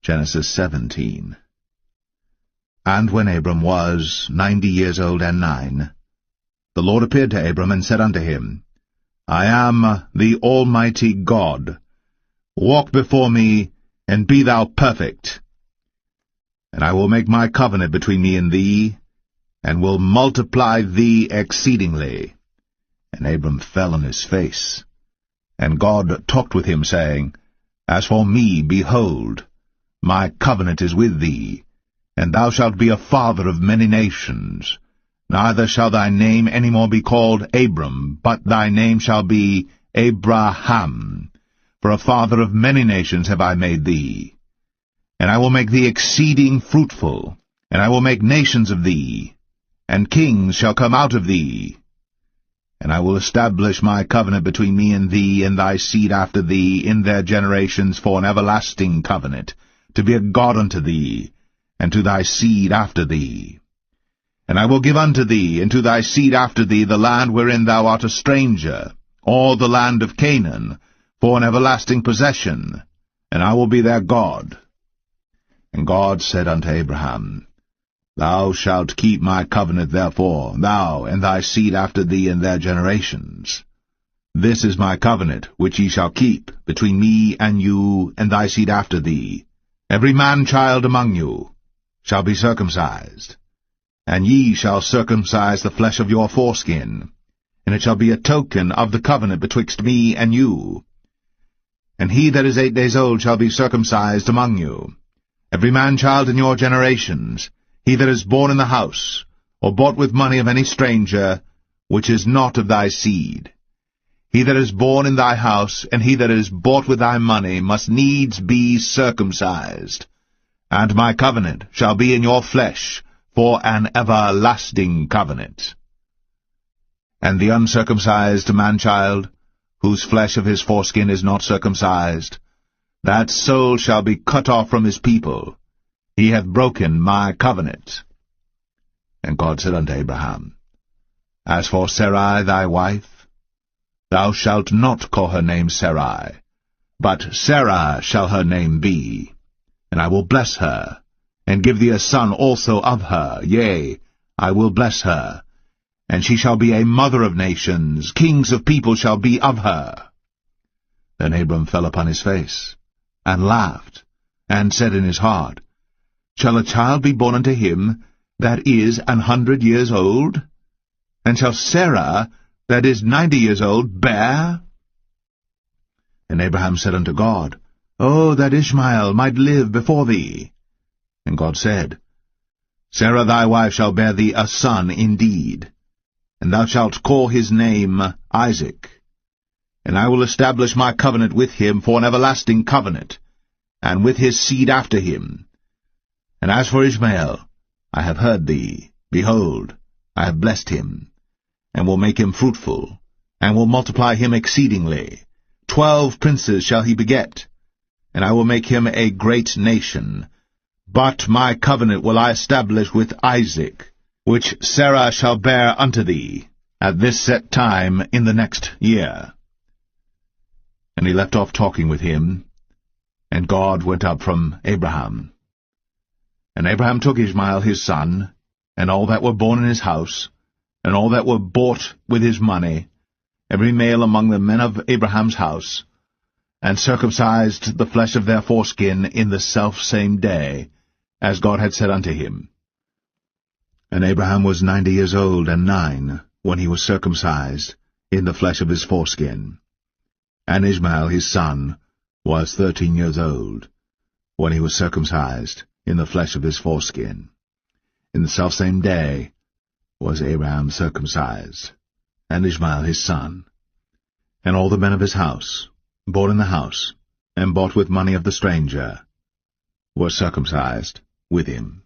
Genesis 17. And when Abram was 90 years old and 9, the Lord appeared to Abram and said unto him, I am the Almighty God. Walk before me, and be thou perfect. And I will make my covenant between me and thee, and will multiply thee exceedingly. And Abram fell on his face. And God talked with him, saying, As for me, behold, my covenant is with thee, and thou shalt be a father of many nations. Neither shall thy name any more be called Abram, but thy name shall be Abraham. For a father of many nations have I made thee. And I will make thee exceeding fruitful, and I will make nations of thee, and kings shall come out of thee. And I will establish my covenant between me and thee and thy seed after thee in their generations for an everlasting covenant, to be a God unto thee, and to thy seed after thee. And I will give unto thee, and to thy seed after thee, the land wherein thou art a stranger, all the land of Canaan, for an everlasting possession, and I will be their God. And God said unto Abraham, Thou shalt keep my covenant therefore, thou and thy seed after thee in their generations. This is my covenant, which ye shall keep, between me and you and thy seed after thee. Every man-child among you shall be circumcised, and ye shall circumcise the flesh of your foreskin, and it shall be a token of the covenant betwixt me and you. And he that is 8 days old shall be circumcised among you. Every man-child in your generations, he that is born in the house, or bought with money of any stranger, which is not of thy seed. He that is born in thy house, and he that is bought with thy money, must needs be circumcised. And my covenant shall be in your flesh, for an everlasting covenant. And the uncircumcised man-child, whose flesh of his foreskin is not circumcised, that soul shall be cut off from his people. He hath broken my covenant. And God said unto Abraham, As for Sarai thy wife, thou shalt not call her name Sarai, but Sarah shall her name be. And I will bless her, and give thee a son also of her. Yea, I will bless her, and she shall be a mother of nations. Kings of people shall be of her. Then Abram fell upon his face, and laughed, and said in his heart, Shall a child be born unto him that is 100 years old? And shall Sarah, that is 90 years old, bear? And Abraham said unto God, Oh, that Ishmael might live before thee. And God said, Sarah thy wife shall bear thee a son indeed, and thou shalt call his name Isaac. And I will establish my covenant with him for an everlasting covenant, and with his seed after him. And as for Ishmael, I have heard thee. Behold, I have blessed him, and will make him fruitful, and will multiply him exceedingly. 12 princes shall he beget, and I will make him a great nation. But my covenant will I establish with Isaac, which Sarah shall bear unto thee, at this set time in the next year. And he left off talking with him, and God went up from Abraham. And Abraham took Ishmael his son, and all that were born in his house, and all that were bought with his money, every male among the men of Abraham's house, and circumcised the flesh of their foreskin in the selfsame day, as God had said unto him. And Abraham was 90 years old and 9, when he was circumcised in the flesh of his foreskin. And Ishmael his son was 13 years old, when he was circumcised in the flesh of his foreskin. In the selfsame day was Abraham circumcised, and Ishmael his son, and all the men of his house, born in the house, and bought with money of the stranger, were circumcised with him.